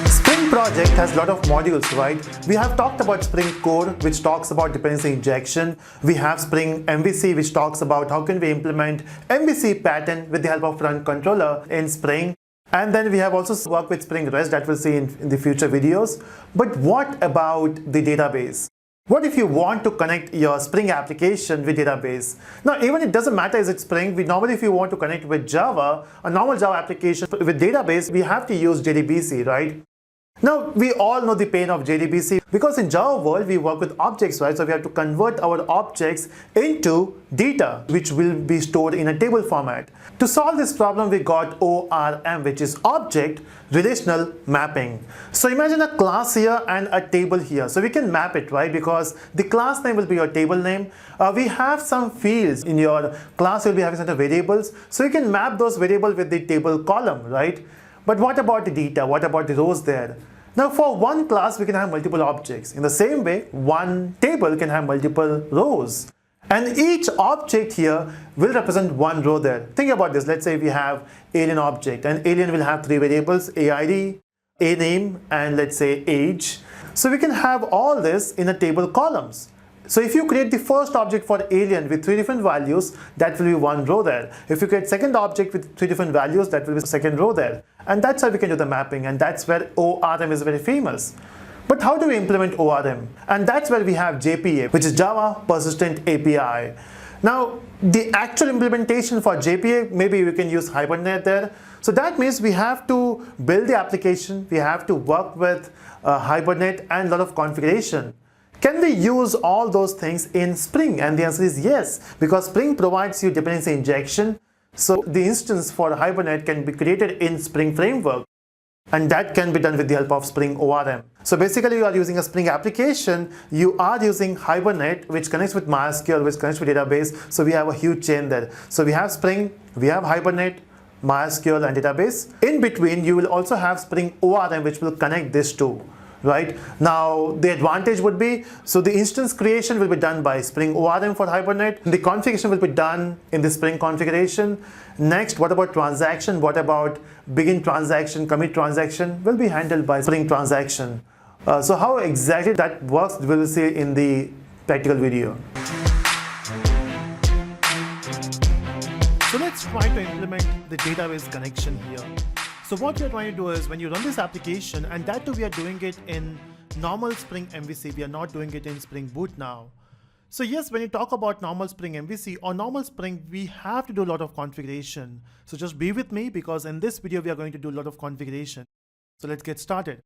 Spring project has a lot of modules, right? We have talked about Spring Core, which talks about dependency injection. We have Spring MVC, which talks about how can we implement MVC pattern with the help of run controller in Spring. And then we have also worked with Spring REST that we'll see in the future videos. But what about the database? What if you want to connect your Spring application with database? Now, even it doesn't matter is it Spring, we normally if you want to connect with Java, a normal Java application with database, we have to use JDBC, right? Now, we all know the pain of JDBC because in Java world, we work with objects, right? So we have to convert our objects into data, which will be stored in a table format. To solve this problem, we got ORM, which is Object Relational Mapping. So imagine a class here and a table here. So we can map it, right? Because the class name will be your table name. We have some fields in your class, you'll be having certain variables. So you can map those variables with the table column, right? But what about the data? What about the rows there? Now for one class, we can have multiple objects. In the same way, one table can have multiple rows. And each object here will represent one row there. Think about this. Let's say we have alien object, and alien will have three variables, AID, a name, and let's say age. So we can have all this in a table columns. So if you create the first object for alien with three different values, that will be one row there. If you create second object with three different values, that will be second row there. And that's how we can do the mapping, and that's where ORM is very famous. But how do we implement ORM? And that's where we have JPA, which is Java Persistent API. Now, the actual implementation for JPA, maybe we can use Hibernate there. So that means we have to build the application, we have to work with Hibernate and a lot of configuration. Can we use all those things in Spring? And the answer is yes, because Spring provides you dependency injection. So the instance for Hibernate can be created in Spring framework, and that can be done with the help of Spring ORM. So basically you are using a Spring application, you are using Hibernate, which connects with MySQL, which connects with database. So we have a huge chain there. So we have Spring, we have Hibernate, MySQL and database. In between, you will also have Spring ORM, which will connect these two. Right now, the advantage would be, so the instance creation will be done by Spring ORM for Hibernate. The configuration will be done in the Spring configuration. Next, what about transaction? What about begin transaction, commit transaction will be handled by Spring transaction. So how exactly that works, we will see in the practical video. So let's try to implement the database connection here. So what we are trying to do is when you run this application, and that too we are doing it in normal Spring MVC, we are not doing it in Spring Boot now. So yes, when you talk about normal Spring MVC or normal Spring, we have to do a lot of configuration. So just be with me because in this video we are going to do a lot of configuration. So let's get started.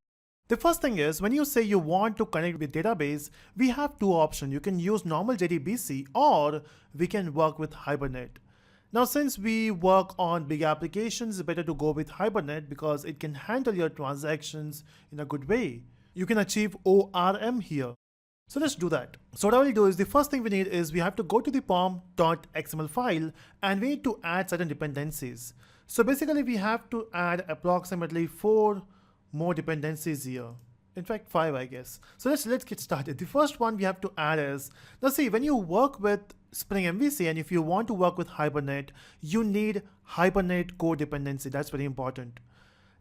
The first thing is when you say you want to connect with database, we have two options. You can use normal JDBC or we can work with Hibernate. Now, since we work on big applications, it's better to go with Hibernate because it can handle your transactions in a good way. You can achieve ORM here. So let's do that. So what I will do is the first thing we need is we have to go to the pom.xml file and we need to add certain dependencies. So basically we have to add approximately 4 more dependencies here. In fact, 5, I guess. So let's get started. The first one we have to add is, now see, when you work with Spring MVC and if you want to work with Hibernate, you need Hibernate core dependency. That's very important.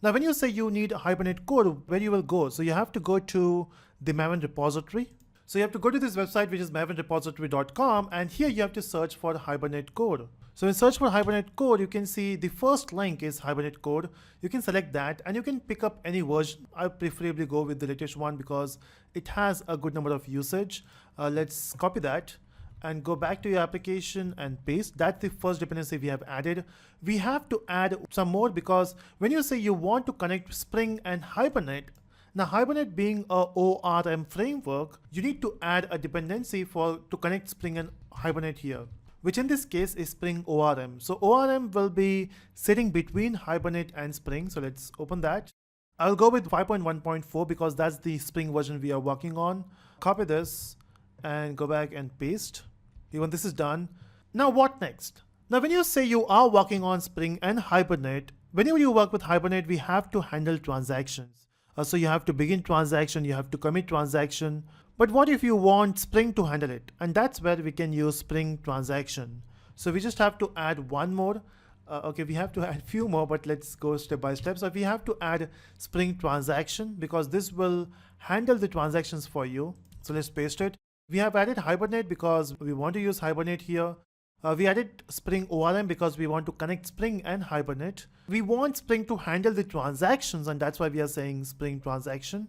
Now, when you say you need Hibernate core, where you will go? So you have to go to the Maven repository. So you have to go to this website, which is mavenrepository.com, and here you have to search for Hibernate core. So in search for Hibernate core, you can see the first link is Hibernate core. You can select that and you can pick up any version. I preferably go with the latest one because it has a good number of usage. Let's copy that and go back to your application and paste. That's the first dependency we have added. We have to add some more because when you say you want to connect Spring and Hibernate, now Hibernate being a ORM framework, you need to add a dependency to connect Spring and Hibernate here, which in this case is Spring ORM. So ORM will be sitting between Hibernate and Spring. So let's open that. I'll go with 5.1.4 because that's the Spring version we are working on. Copy this and go back and paste. Even this is done. Now what next? Now when you say you are working on Spring and Hibernate, whenever you work with Hibernate, we have to handle transactions. So you have to begin transaction, you have to commit transaction. But what if you want Spring to handle it? And that's where we can use Spring transaction. So we just have to add one more. Okay, we have to add few more, but let's go step by step. So we have to add Spring transaction because this will handle the transactions for you. So let's paste it. We have added Hibernate because we want to use Hibernate here. We added Spring ORM because we want to connect Spring and Hibernate. We want Spring to handle the transactions, and that's why we are saying Spring transaction.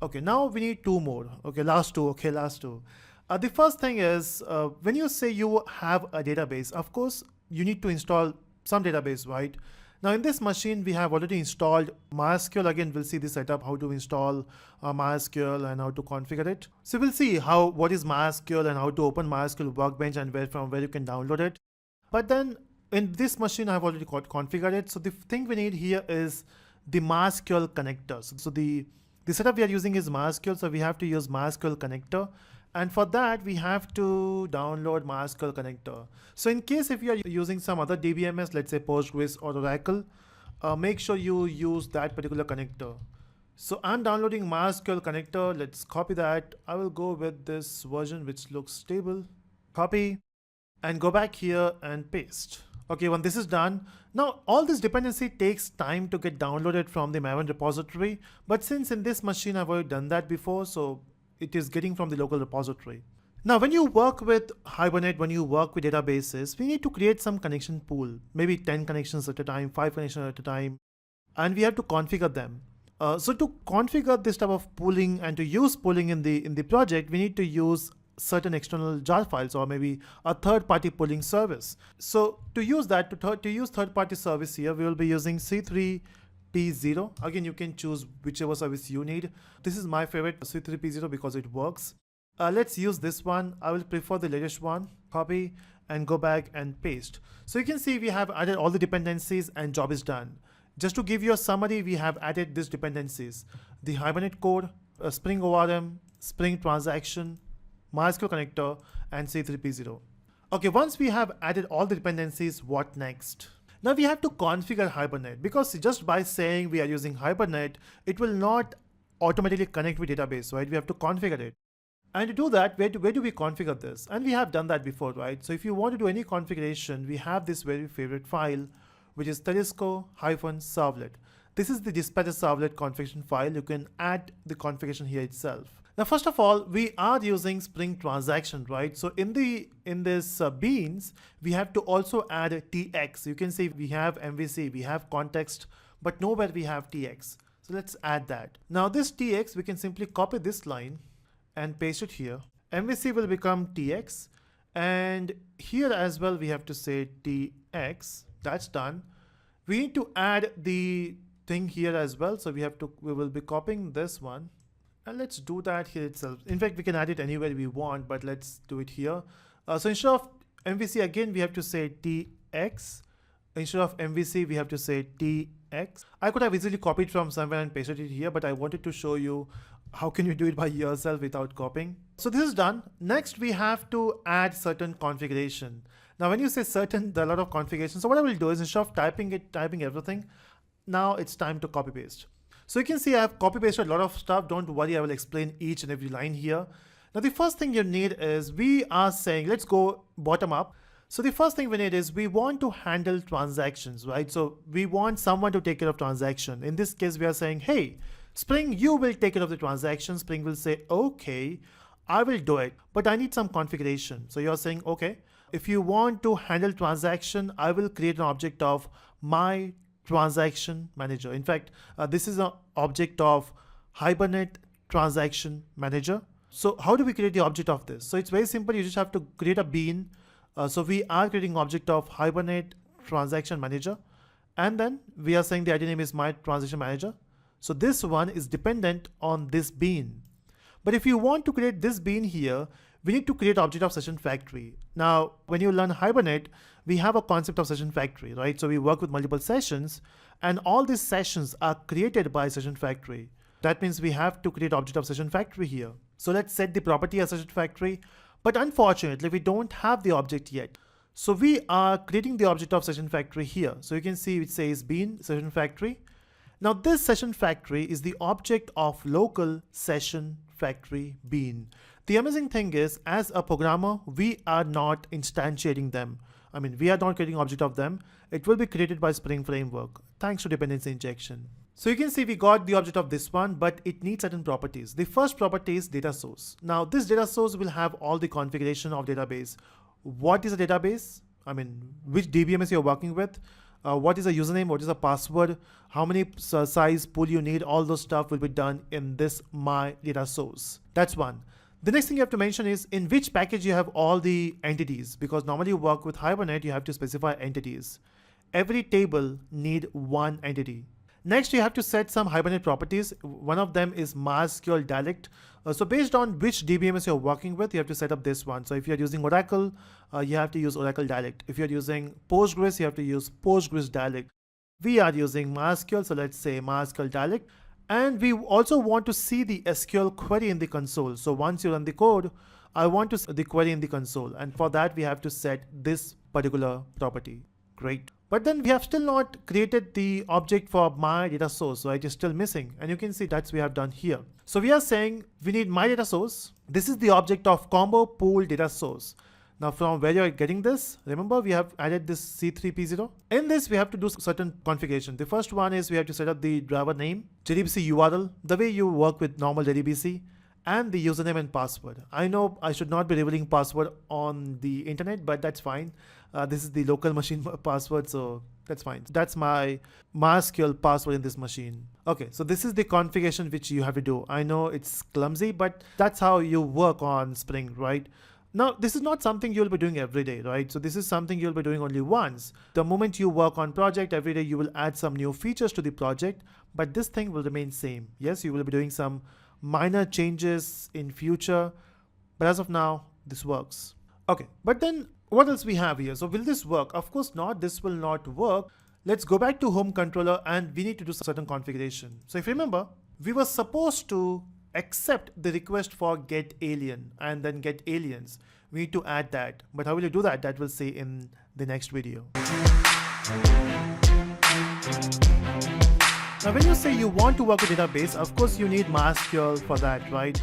Okay, now we need two more. Okay, last two. Okay, last two. The first thing is when you say you have a database, of course, you need to install some database, right? Now in this machine, we have already installed MySQL. Again, we'll see the setup, how to install MySQL and how to configure it. So we'll see what is MySQL and how to open MySQL Workbench and from where you can download it. But then in this machine, I've already configured it. So the thing we need here is the MySQL connectors. So the setup we are using is MySQL. So we have to use MySQL connector. And for that, we have to download MySQL connector. So in case if you are using some other DBMS, let's say Postgres or Oracle, make sure you use that particular connector. So I'm downloading MySQL connector. Let's copy that. I will go with this version which looks stable. Copy and go back here and paste. Okay, when this is done, now all this dependency takes time to get downloaded from the Maven repository. But since in this machine I've already done that before, so it is getting from the local repository. Now, when you work with Hibernate, when you work with databases, we need to create some connection pool, maybe 10 connections at a time, 5 connections at a time, and we have to configure them. So to configure this type of pooling and to use pooling in the project, we need to use certain external jar files or maybe a third-party pooling service. So to use that, to use third-party service here, we will be using C3P0. Again, you can choose whichever service you need. This is my favorite, C3P0, because it works. Let's use this one. I will prefer the latest one. Copy and go back and paste. So you can see we have added all the dependencies and job is done. Just to give you a summary, we have added these dependencies: the Hibernate code, Spring ORM, Spring transaction, MySQL connector, and C3P0. Okay, once we have added all the dependencies, what next? Now we have to configure Hibernate, because just by saying we are using Hibernate, it will not automatically connect with database, right? We have to configure it. And to do that, where do we configure this? And we have done that before, right? So if you want to do any configuration, we have this very favorite file, which is Telusko-servlet. This is the dispatcher servlet configuration file. You can add the configuration here itself. Now, first of all, we are using Spring transaction, right? So in this beans, we have to also add a TX. You can see we have MVC, we have context, but nowhere we have TX. So let's add that. Now this TX, we can simply copy this line and paste it here. MVC will become TX, and here as well we have to say TX. That's done. We need to add the thing here as well. So we will be copying this one. And let's do that here itself. In fact, we can add it anywhere we want, but let's do it here. So instead of MVC, again, we have to say TX. Instead of MVC, we have to say TX. I could have easily copied from somewhere and pasted it here, but I wanted to show you how can you do it by yourself without copying. So this is done. Next, we have to add certain configuration. Now, when you say certain, there are a lot of configuration. So what I will do is instead of typing everything, now it's time to copy paste. So you can see I have copy pasted a lot of stuff. Don't worry, I will explain each and every line here. Now the first thing you need is, we are saying, let's go bottom up. So the first thing we need is we want to handle transactions, right? So we want someone to take care of transaction. In this case, we are saying, hey, Spring, you will take care of the transaction. Spring will say, okay, I will do it, but I need some configuration. So you're saying, okay, if you want to handle transaction, I will create an object of my transaction manager. In fact, this is an object of Hibernate transaction manager. So how do we create the object of this? So it's very simple. You just have to create a bean. So we are creating an object of Hibernate transaction manager. And then we are saying the ID name is my transaction manager. So this one is dependent on this bean. But if you want to create this bean here, we need to create object of session factory. Now, when you learn Hibernate, we have a concept of session factory, right? So we work with multiple sessions, and all these sessions are created by session factory. That means we have to create object of session factory here. So let's set the property as session factory, but unfortunately, we don't have the object yet. So we are creating the object of session factory here. So you can see it says bean session factory. Now this session factory is the object of local session factory bean. The amazing thing is, as a programmer, we are not instantiating them. I mean, we are not creating object of them. It will be created by Spring Framework thanks to dependency injection. So you can see we got the object of this one, but it needs certain properties. The first property is data source. Now this data source will have all the configuration of database. What is a database? I mean, which DBMS you're working with, what is a username, what is a password, how many size pool you need, all those stuff will be done in this my data source. That's one. The next thing you have to mention is in which package you have all the entities, because normally you work with Hibernate, you have to specify entities. Every table need one entity. Next, you have to set some Hibernate properties. One of them is Mysql dialect. So based on which DBMS you're working with, you have to set up this one. So if you're using Oracle, you have to use Oracle dialect. If you're using Postgres, you have to use Postgres dialect. We are using Mysql, so let's say Mysql dialect. And we also want to see the SQL query in the console. So once you run the code, I want to see the query in the console. And for that, we have to set this particular property. Great. But then we have still not created the object for my data source, so it is still missing. And you can see that's we have done here. So we are saying we need my data source. This is the object of combo pool data source. Now from where you're getting this, remember we have added this C3P0. In this, we have to do certain configuration. The first one is we have to set up the driver name, JDBC URL, the way you work with normal JDBC, and the username and password. I know I should not be revealing password on the internet, but that's fine. This is the local machine password, so that's fine. That's my MySQL password in this machine. Okay, so this is the configuration which you have to do. I know it's clumsy, but that's how you work on Spring, right? Now, this is not something you'll be doing every day, right? So this is something you'll be doing only once. The moment you work on project, every day you will add some new features to the project, but this thing will remain same. Yes, you will be doing some minor changes in future, but as of now, this works. Okay, but then what else we have here? So will this work? Of course not, this will not work. Let's go back to home controller and we need to do certain configuration. So if you remember, we were supposed to accept the request for get alien and then get aliens. We need to add that, but how will you do that? That we'll see in the next video. Now when you say you want to work with database, of course you need MySQL for that, right?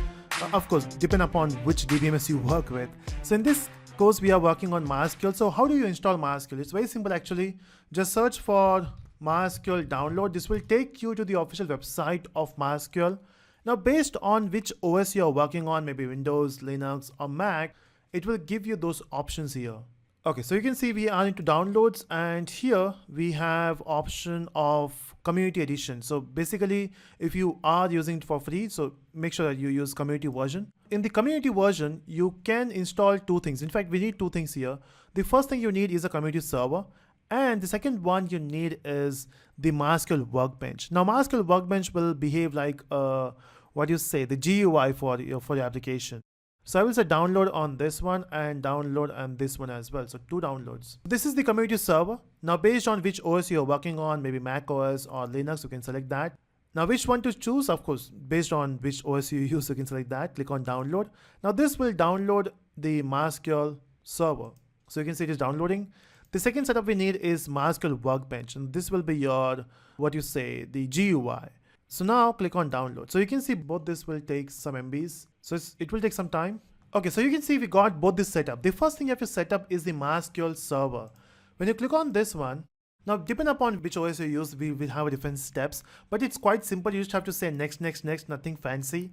Of course, depend upon which DBMS you work with. So in this course, we are working on MySQL. So how do you install MySQL? It's very simple actually. Just search for MySQL download. This will take you to the official website of MySQL. Now based on which OS you're working on, maybe Windows, Linux or Mac, it will give you those options here. Okay, so you can see we are into downloads and here we have option of community edition. So basically if you are using it for free, so make sure that you use community version. In the community version, you can install two things. In fact, we need two things here. The first thing you need is a community server. And the second one you need is the MySQL Workbench. Now MySQL Workbench will behave like the GUI for your application. So I will say download on this one and download on this one as well. So two downloads. This is the community server. Now based on which OS you're working on, maybe Mac OS or Linux, you can select that. Now which one to choose? Of course, based on which OS you use, you can select that. Click on download. Now this will download the MySQL server. So you can see it is downloading. The second setup we need is MySQL Workbench. And this will be your, the GUI. So now click on download. So you can see both this will take some MBs. So it will take some time. Okay, so you can see we got both this setup. The first thing you have to set up is the MySQL server. When you click on this one, now depending upon which OS you use, we will have different steps, but it's quite simple. You just have to say next, next, next, nothing fancy.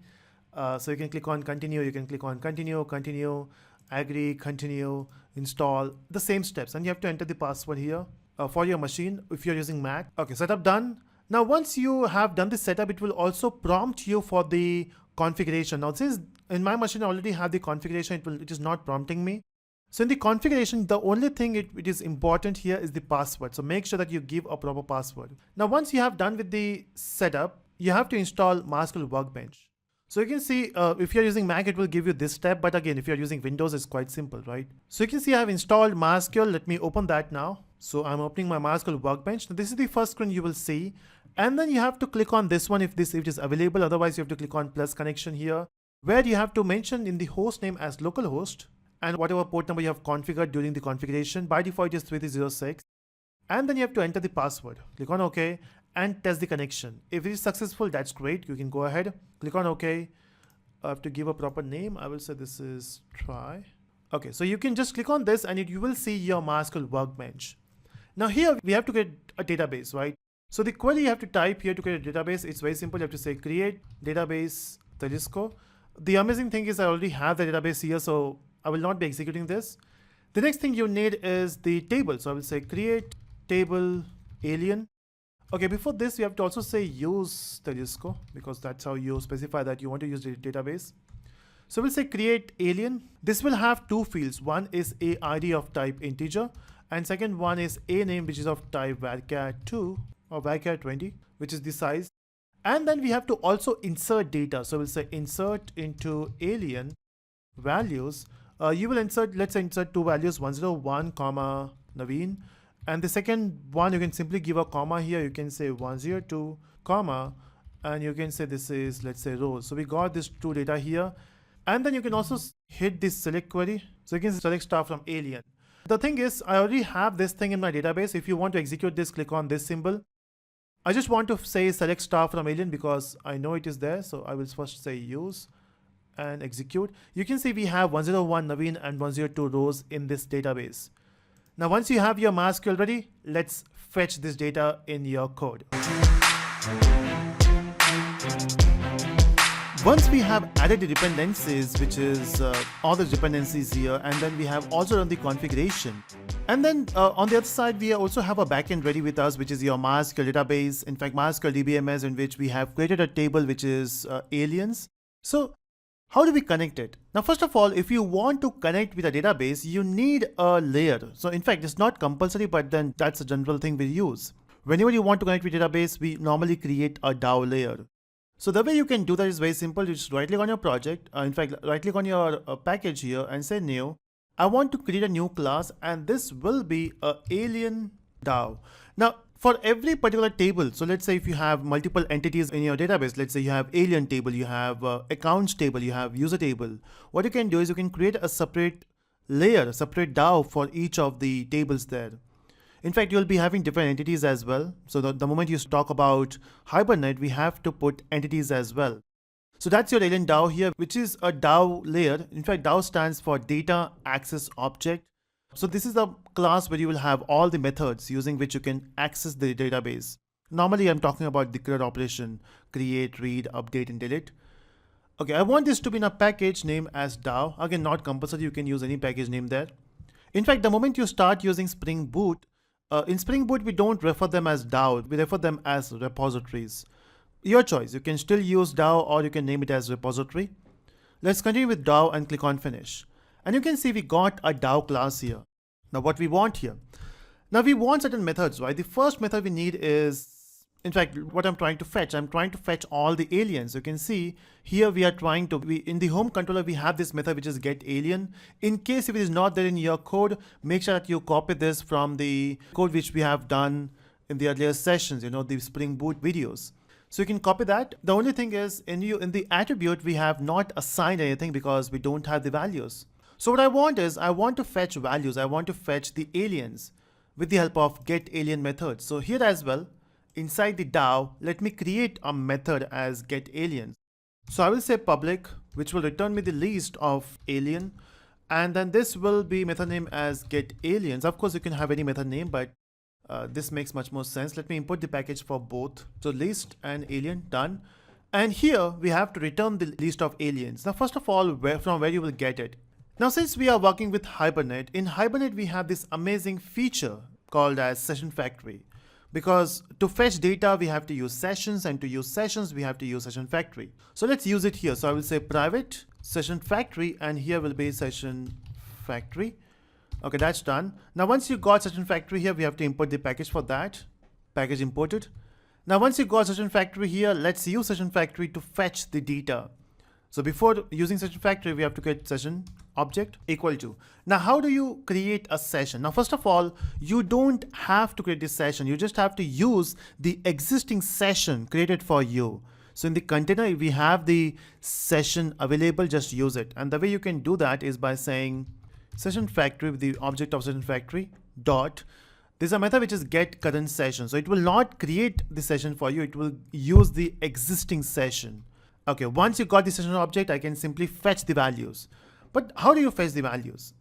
So you can click on continue, you can click on continue, continue, agree, continue, install, the same steps. And you have to enter the password here for your machine if you're using Mac. Okay, setup done. Now once you have done this setup, it will also prompt you for the configuration. Now since in my machine I already have the configuration, it is not prompting me. So in the configuration, the only thing it is important here is the password. So make sure that you give a proper password. Now once you have done with the setup, you have to install MySQL Workbench. So you can see if you're using Mac, it will give you this step. But again, if you're using Windows, it's quite simple, right? So you can see I have installed MySQL. Let me open that now. So I'm opening my MySQL Workbench. Now this is the first screen you will see. And then you have to click on this one if it is available. Otherwise, you have to click on plus connection here, where you have to mention in the host name as localhost and whatever port number you have configured during the configuration. By default, it is 3306. And then you have to enter the password. Click on OK and test the connection. If it is successful, that's great. You can go ahead, click on OK. I have to give a proper name. I will say this is try. Okay, so you can just click on this and you will see your Mysql workbench. Now here we have to get a database, right? So the query you have to type here to create a database, it's very simple. You have to say create database Telusko. The amazing thing is I already have the database here, so I will not be executing this. The next thing you need is the table. So I will say create table alien. Okay, before this, you have to also say use Telusko, because that's how you specify that you want to use the database. So we'll say create alien. This will have two fields. One is a ID of type integer, and second one is a name, which is of type varchar2 or varchar20, which is the size. And then we have to also insert data. So we'll say insert into alien values. You will insert, let's say insert two values, 101 comma Naveen. And the second one, you can simply give a comma here. You can say 102 comma, and you can say this is, let's say, rows. So we got this two data here. And then you can also hit this select query. So you can select star from alien. The thing is, I already have this thing in my database. If you want to execute this, click on this symbol. I just want to say select star from alien because I know it is there. So I will first say use and execute. You can see we have 101 Naveen and 102 rows in this database. Now, once you have your Mysql ready, let's fetch this data in your code. Once we have added the dependencies, which is all the dependencies here, and then we have also done the configuration. And then on the other side, we also have a backend ready with us, which is your Mysql database. In fact, Mysql DBMS, in which we have created a table, which is aliens. So how do we connect it? Now, first of all, if you want to connect with a database, you need a layer. So in fact, it's not compulsory, but then that's a general thing we use. Whenever you want to connect with a database, we normally create a DAO layer. So the way you can do that is very simple. You just right click on your project. In fact, right click on your package here and say new. I want to create a new class, and this will be a alien DAO. Now, for every particular table, so let's say if you have multiple entities in your database, let's say you have alien table, you have accounts table, you have user table. What you can do is you can create a separate layer, a separate DAO for each of the tables there. In fact, you'll be having different entities as well. So the moment you talk about Hibernate, we have to put entities as well. So that's your alien DAO here, which is a DAO layer. In fact, DAO stands for Data Access Object. So this is a class where you will have all the methods using which you can access the database. Normally, I'm talking about the CRUD operation, create, read, update, and delete. Okay, I want this to be in a package name as DAO. Again, not compulsory. You can use any package name there. In fact, the moment you start using Spring Boot, in Spring Boot, we don't refer them as DAO. We refer them as repositories. Your choice. You can still use DAO or you can name it as repository. Let's continue with DAO and click on finish. And you can see we got a DAO class here. Now what we want here. Now we want certain methods, right? The first method we need is, in fact, what I'm trying to fetch. I'm trying to fetch all the aliens. You can see here we are trying to, in the home controller, we have this method which is get alien. In case if it is not there in your code, make sure that you copy this from the code which we have done in the earlier sessions, the Spring Boot videos. So you can copy that. The only thing is in the attribute, we have not assigned anything because we don't have the values. So what I want is I want to fetch values. I want to fetch the aliens with the help of get alien method. So here as well, inside the DAO, let me create a method as get aliens. So I will say public, which will return me the list of alien. And then this will be method name as get aliens. Of course, you can have any method name, but this makes much more sense. Let me import the package for both. So list and alien, done. And here we have to return the list of aliens. Now, first of all, from where you will get it. Now, since we are working with Hibernate, in Hibernate, we have this amazing feature called as Session Factory. Because to fetch data, we have to use sessions, and to use sessions, we have to use Session Factory. So let's use it here. So I will say private Session Factory, and here will be Session Factory. Okay, that's done. Now, once you got Session Factory here, we have to import the package for that. Package imported. Now, once you got Session Factory here, let's use Session Factory to fetch the data. So before using Session Factory, we have to create session object equal to. Now, how do you create a session? Now, first of all, you don't have to create this session. You just have to use the existing session created for you. So in the container, we have the session available, just use it. And the way you can do that is by saying Session Factory with the object of Session Factory dot. There's a method which is get current session. So it will not create the session for you. It will use the existing session. Okay, once you got the session object, I can simply fetch the values. But how do you fetch the values?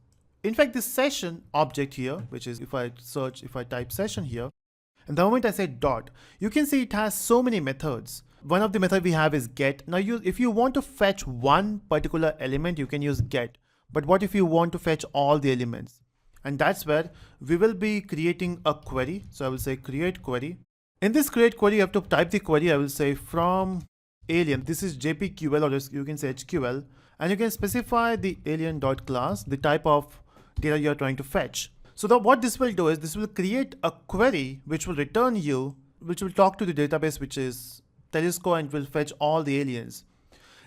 In fact, this session object here, which is if I type session here, and the moment I say dot, you can see it has so many methods. One of the method we have is get. Now if you want to fetch one particular element, you can use get. But what if you want to fetch all the elements? And that's where we will be creating a query. So I will say create query. In this create query, you have to type the query. I will say from alien. This is JPQL, or you can say HQL. And you can specify the alien.class, the type of data you're trying to fetch. So what this will do is this will create a query which will return you, which will talk to the database, which is Telusko, and will fetch all the aliens.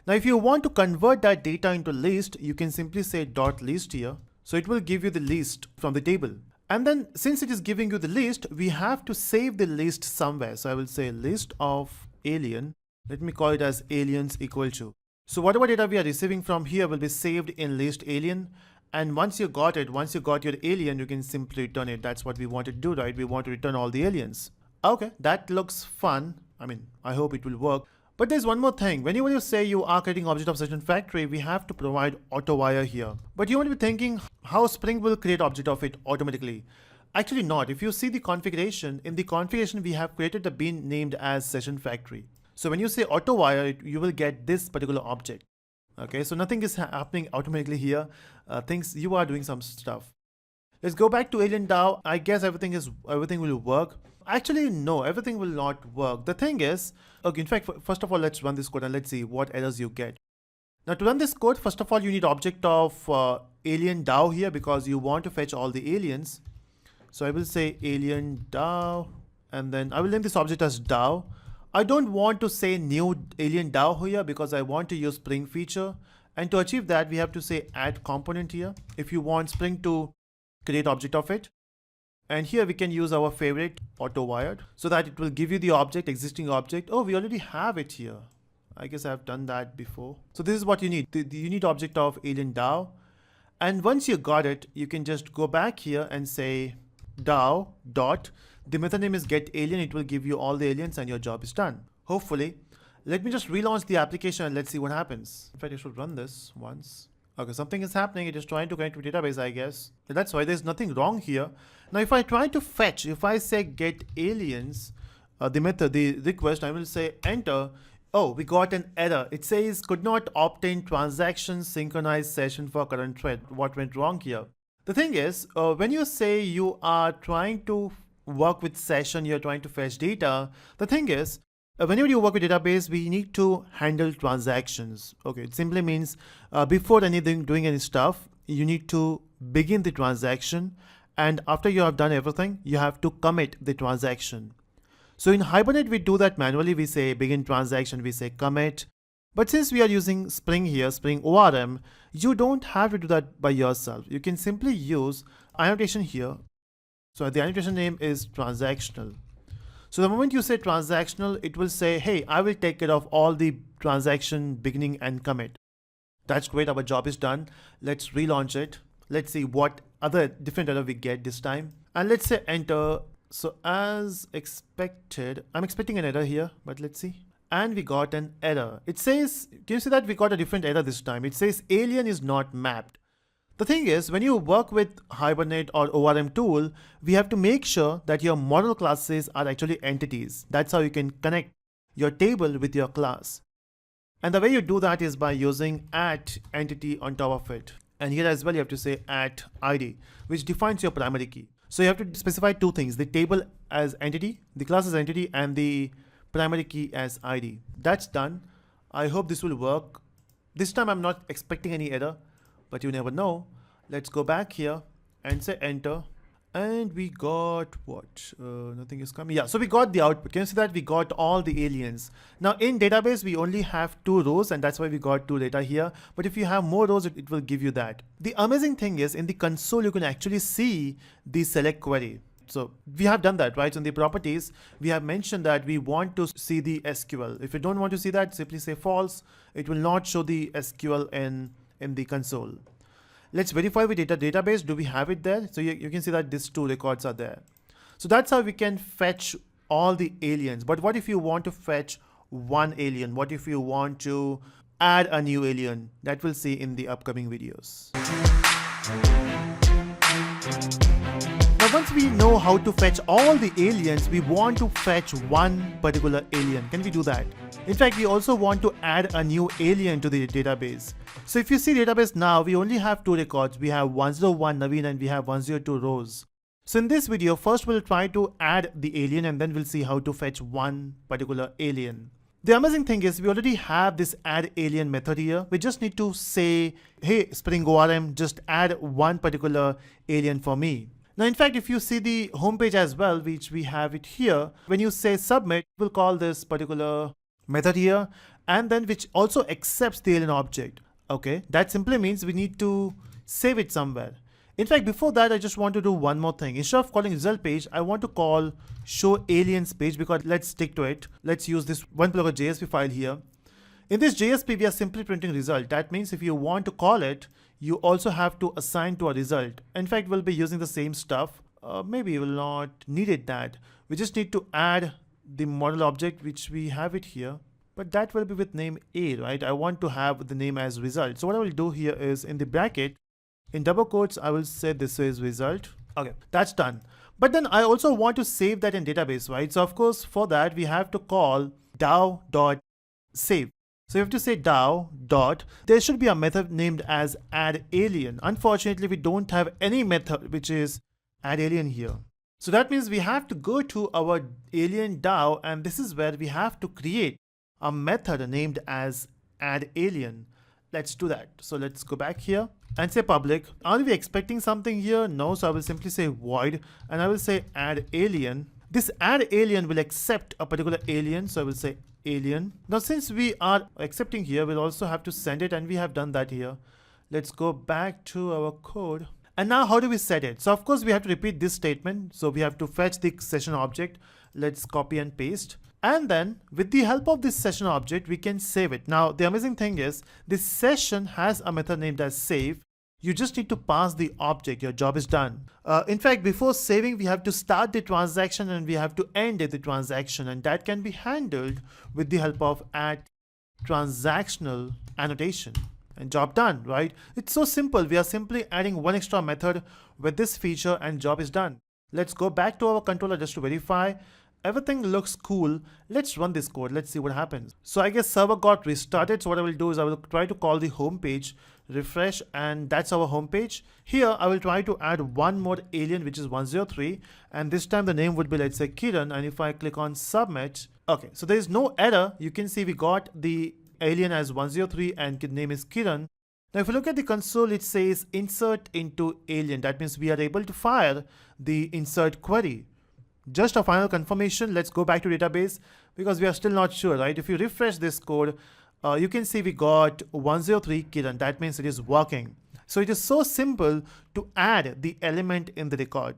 Now, if you want to convert that data into list, you can simply say dot list here. So it will give you the list from the table. And then since it is giving you the list, we have to save the list somewhere. So I will say list of alien. Let me call it as aliens equal to. So whatever data we are receiving from here will be saved in list alien. And once you got your alien, you can simply return it. That's what we want to do, right? We want to return all the aliens. Okay, that looks fun. I mean, I hope it will work. But there's one more thing. Whenever you say you are creating object of session factory, we have to provide auto-wire here. But you might be thinking how Spring will create object of it automatically. Actually not. If you see the configuration, in the configuration we have created a bean named as session factory. So when you say auto-wire, you will get this particular object. Okay, so nothing is happening automatically here. You are doing some stuff. Let's go back to Alien DAO. I guess everything will work. Actually, no, everything will not work. The thing is, okay, in fact, first of all, let's run this code and let's see what errors you get. Now to run this code, first of all, you need object of Alien DAO here because you want to fetch all the aliens. So I will say Alien DAO, and then I will name this object as DAO. I don't want to say new Alien DAO here because I want to use Spring feature. And to achieve that, we have to say add component here if you want Spring to create object of it. And here we can use our favorite auto-wired so that it will give you the object, existing object. Oh, we already have it here. I guess I've done that before. So this is what you need. You need object of Alien DAO. And once you got it, you can just go back here and say DAO dot. The method name is get alien. It will give you all the aliens and your job is done. Hopefully. Let me just relaunch the application and let's see what happens. In fact, I should run this once. Okay, something is happening. It is trying to connect to database, I guess. That's why there's nothing wrong here. Now, if I try to fetch, if I say get aliens, the method, the request, I will say enter. Oh, we got an error. It says could not obtain transaction synchronized session for current thread. What went wrong here? The thing is, when you say you are trying to work with session, you're trying to fetch data. The thing is, whenever you work with database, we need to handle transactions. Okay, it simply means before doing any stuff, you need to begin the transaction. And after you have done everything, you have to commit the transaction. So in Hibernate, we do that manually. We say begin transaction, we say commit. But since we are using Spring here, Spring ORM, you don't have to do that by yourself. You can simply use annotation here. So the annotation name is transactional. So the moment you say transactional, it will say, hey, I will take care of all the transaction beginning and commit. That's great. Our job is done. Let's relaunch it. Let's see what other different error we get this time. And let's say enter. So as expected, I'm expecting an error here, but let's see. And we got an error. It says, can you see that we got a different error this time? It says alien is not mapped. The thing is, when you work with Hibernate or ORM tool, we have to make sure that your model classes are actually entities. That's how you can connect your table with your class. And the way you do that is by using @entity on top of it. And here as well, you have to say @id, which defines your primary key. So you have to specify two things, the table as entity, the class as entity, and the primary key as ID. That's done. I hope this will work. This time I'm not expecting any error, but you never know. Let's go back here and say enter. And we got what? Nothing is coming. Yeah, so we got the output. Can you see that we got all the aliens? Now in database, we only have 2 rows and that's why we got 2 data here. But if you have more rows, it will give you that. The amazing thing is in the console, you can actually see the select query. So we have done that, right? So in the properties, we have mentioned that we want to see the SQL. If you don't want to see that, simply say false. It will not show the SQL in the console. Let's verify with database. Do we have it there? So you can see that these 2 records are there. So that's how we can fetch all the aliens. But what if you want to fetch one alien? What if you want to add a new alien? That we'll see in the upcoming videos. since we know how to fetch all the aliens, we want to fetch one particular alien. Can we do that? In fact, we also want to add a new alien to the database. So if you see database now, we only have two records. We have 101 Naveen and we have 102 Rose. So in this video, first we'll try to add the alien and then we'll see how to fetch one particular alien. The amazing thing is we already have this add alien method here. We just need to say, hey, Spring ORM, just add one particular alien for me. Now, in fact, if you see the homepage as well, which we have it here, when you say submit, we'll call this particular method here, and then which also accepts the alien object. Okay, that simply means we need to save it somewhere. In fact, before that, I just want to do one more thing. Instead of calling result page, I want to call show aliens page, because let's stick to it. Let's use this one particular JSP file here. In this JSP, we are simply printing result. That means if you want to call it, you also have to assign to a result. In fact, we'll be using the same stuff. Maybe we'll not need it that. We just need to add the model object, which we have it here. But that will be with name A, right? I want to have the name as result. So what I will do here is in the bracket, in double quotes, I will say this is result. Okay, that's done. But then I also want to save that in database, right? So of course, for that, we have to call DAO.save. So you have to say DAO dot, there should be a method named as add alien. Unfortunately, we don't have any method which is add alien here. So that means we have to go to our alien DAO, and this is where we have to create a method named as add alien. Let's do that. So let's go back here and say public. Are we expecting something here? No. So I will simply say void and I will say add alien. This add alien will accept a particular alien. So I will say alien. Now, since we are accepting here, we'll also have to send it, and we have done that here. Let's go back to our code. And now how do we set it? So of course we have to repeat this statement. So we have to fetch the session object. Let's copy and paste. And then with the help of this session object, we can save it. Now, the amazing thing is this session has a method named as save. You just need to pass the object. Your job is done. In fact, before saving, we have to start the transaction and we have to end the transaction. And that can be handled with the help of add transactional annotation. And job done, right? It's so simple. We are simply adding one extra method with this feature and job is done. Let's go back to our controller just to verify. Everything looks cool. Let's run this code. Let's see what happens. So I guess server got restarted. So what I will do is I will try to call the home page, refresh, and that's our home page. Here I will try to add one more alien, which is 103. And this time the name would be, let's say, Kiran. And if I click on submit, okay, so there is no error. You can see we got the alien as 103 and the name is Kiran. Now, if you look at the console, it says insert into alien. That means we are able to fire the insert query. Just a final confirmation. Let's go back to database because we are still not sure, right? If you refresh this code, you can see we got 103 Kiran. That means it is working. So it is so simple to add the element in the record.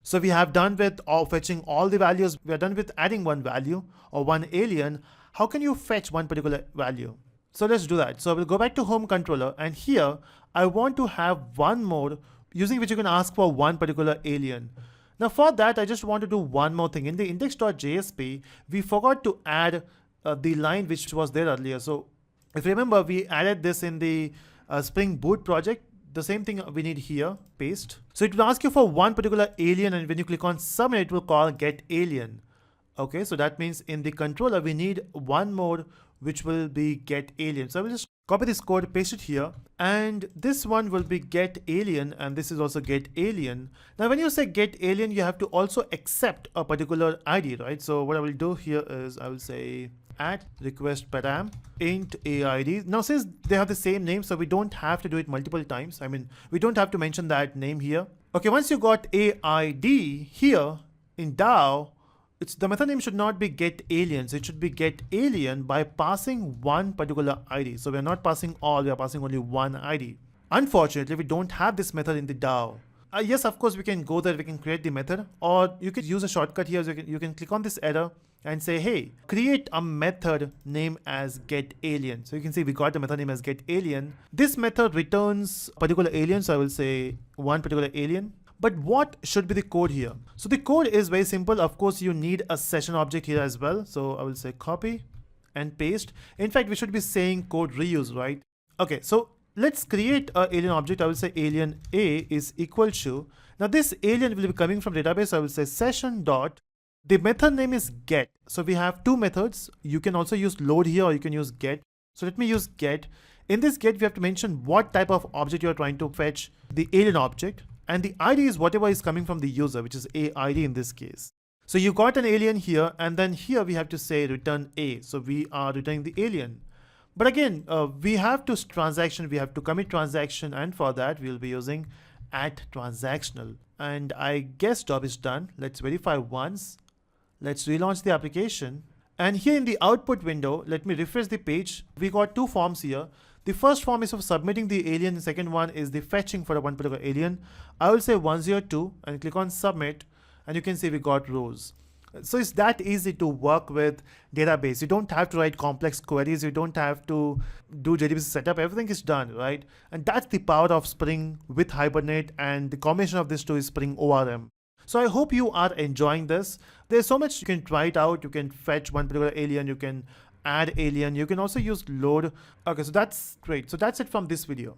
So we have done with fetching all the values. We are done with adding one value or one alien. How can you fetch one particular value? So let's do that. So I will go back to home controller, and here I want to have one more using which you can ask for one particular alien. Now for that, I just want to do one more thing. In the index.jsp, we forgot to add the line which was there earlier. So if you remember, we added this in the Spring Boot project. The same thing we need here, paste. So it will ask you for one particular alien, and when you click on submit, it will call get alien. Okay, so that means in the controller, we need one more, which will be get alien. So I will just copy this code, paste it here, and this one will be get alien, and this is also get alien. Now, when you say get alien, you have to also accept a particular ID, right? So what I will do here is I will say at request param int AID. Now, since they have the same name, so we don't have to do it multiple times. I mean, we don't have to mention that name here. Okay, once you got AID here in DAO, the method name should not be get aliens. It should be get alien by passing one particular ID. So we are not passing all, we are passing only one ID. Unfortunately, we don't have this method in the DAO. Yes, of course, we can go there, we can create the method, or you could use a shortcut here. So you can click on this error and say, hey, create a method name as get alien. So you can see we got the method name as get alien. This method returns a particular alien. So I will say one particular alien. But what should be the code here? So the code is very simple. Of course, you need a session object here as well. So I will say copy and paste. In fact, we should be saying code reuse, right? Okay, so let's create an alien object. I will say alien A is equal to, Now this alien will be coming from database. I will say session dot. The method name is get. So we have two methods. You can also use load here or you can use get. So let me use get. In this get, we have to mention what type of object you are trying to fetch, the alien object, and the ID is whatever is coming from the user, which is AID in this case. So you got an alien here, and then here we have to say return A. So we are returning the alien. But again, we have to transaction, we have to commit transaction, and for that we'll be using @transactional. And I guess job is done. Let's verify once. Let's relaunch the application. And here in the output window, let me refresh the page. We got two forms here. The first form is of submitting the alien. The second one is the fetching for one particular alien. I will say 102 and click on submit, and you can see we got rows. So it's that easy to work with database. You don't have to write complex queries. You don't have to do JDBC setup. Everything is done, right? And that's the power of Spring with Hibernate, and the combination of these two is Spring ORM. So I hope you are enjoying this. There's so much you can try it out. You can fetch one particular alien. You can add alien. You can also use load. Okay, so that's great. So that's it from this video.